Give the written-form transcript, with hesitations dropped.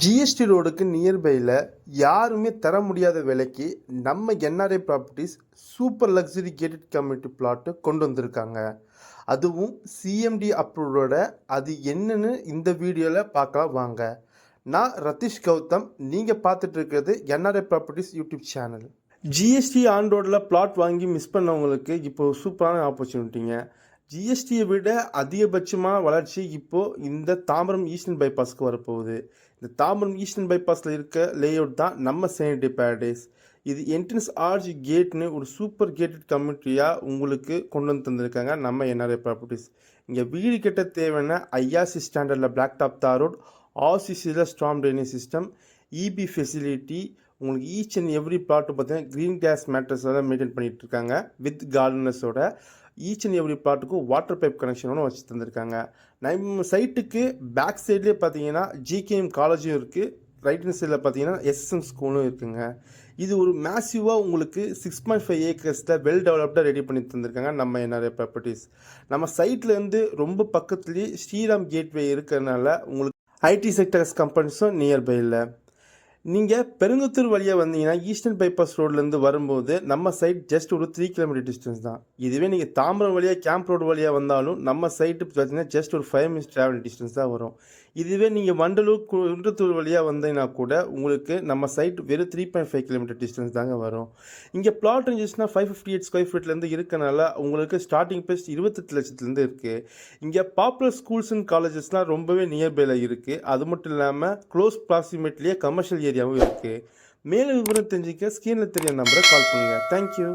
GST ரோடுக்கு நியர்பையில் யாருமே தர முடியாத விலைக்கு நம்ம NRI properties super luxury gated community flat கொண்டு வந்திருக்காங்க. அதுவும் சிஎம்டி அப்ரூவோட. அது என்னன்னு இந்த வீடியோவில் பார்க்கலாம் வாங்க. நான் ரதீஷ் கௌதம், நீங்கள் பார்த்துட்டு இருக்கிறது NRI properties YouTube channel. GST on ரோடில் பிளாட் வாங்கி மிஸ் பண்ணவங்களுக்கு இப்போ சூப்பரான ஆப்பர்ச்சுனிட்டிங்க. ஜிஎஸ்டியை விட அதிகபட்சமாக வளர்ச்சி இப்போது இந்த தாம்பரம் ஈஸ்டர்ன் பைபாஸ்க்கு வரப்போகுது. இந்த தாம்பரம் ஈஸ்டர்ன் பைபாஸில் இருக்க லேஅவுட் தான் நம்ம செனிட்டி பேரடைஸ். இது என்ட்ரன்ஸ் ஆர்ச் கேட்னு ஒரு சூப்பர் கேட்டட் கம்யூனிட்டியாக உங்களுக்கு கொண்டு வந்து தந்திருக்காங்க நம்ம என்ஆர்ஐ ப்ராப்பர்ட்டிஸ். இங்கே வீடு கட்ட தேவையான ஐஆர்சி ஸ்டாண்டர்டில் பிளாக் டாப் தார் ரோட், ஆர்சிசியில் strong drainage system, EB facility, உங்களுக்கு ஈச் அண்ட் எவ்ரி பிளாட்டு பார்த்தீங்கன்னா க்ரீன் கேஸ் மேட்ரஸோட மெயின்டைன் பண்ணிகிட்டு இருக்காங்க. வித் கார்டனர்ஸோட ஈச் அண்ட் எவ்ரி பிளாட்டுக்கும் வாட்டர் பைப் கனெக்ஷனோட வச்சு தந்திருக்காங்க. நம்ம சைட்டுக்கு பேக் சைட்லேயே பார்த்தீங்கன்னா ஜிகேஎம் காலேஜும் இருக்குது. ரைட் ஹேண்ட் சைடில் பார்த்தீங்கன்னா எஸ்எஸ்எம் ஸ்கூலும் இருக்குங்க. இது ஒரு மேசிவாக உங்களுக்கு 6.5 ஏக்கர்ஸில் வெல் டெவலப்டாக ரெடி பண்ணி தந்திருக்காங்க நம்ம என்ஆர்ஐ ப்ராப்பர்ட்டிஸ். நம்ம சைட்லேருந்து ரொம்ப பக்கத்துலேயே ஸ்ரீராம் கேட்வே இருக்கிறதுனால உங்களுக்கு ஐடி செக்டர்ஸ் கம்பெனிஸும் நியர்பை இல்லை. நீங்கள் பெருங்குத்தூர் வழியாக வந்தீங்கன்னா ஈஸ்டர்ன் பைபாஸ் ரோட்லேருந்து வரும்போது நம்ம சைட் ஜஸ்ட் ஒரு 3 கிலோமீட்டர் டிஸ்டன்ஸ் தான். இதுவே நீங்கள் தாம்பரம் வழியாக கேம்ப் ரோடு வழியாக வந்தாலும் நம்ம சைட்டு பார்த்தீங்கன்னா ஜஸ்ட் ஒரு 5 மினிட்ஸ் ட்ராவல் டிஸ்டன்ஸ் தான் வரும். இதுவே நீங்கள் வண்டலூர் குன்றத்தூர் வழியாக வந்தீங்கன்னா கூட உங்களுக்கு நம்ம சைட் வெறும் 3.5 கிலோமீட்டர் டிஸ்டன்ஸ் தாங்க வரும். இங்கே பிளாட் ரேஞ்சஸ்னால் 558 ஸ்கொயர் ஃபீட்லேருந்து இருக்கனால உங்களுக்கு ஸ்டார்டிங் ப்ரைஸ் 28 லட்சத்துலேருந்து இருக்குது. இங்கே பாப்புலர் ஸ்கூல்ஸ் அண்ட் காலேஜஸ்லாம் ரொம்பவே நியர்பையில் இருக்குது. அது மட்டும் இல்லாமல் க்ளோஸ் ப்ராக்சிமேட்லேயே கமர்ஷியல் ஏரியாவும் இருக்குது. மேலும் விவரம் தெரிஞ்சுக்க ஸ்க்ரீனில் தெரிய நம்பரை கால் பண்ணுங்கள். தேங்க்யூ.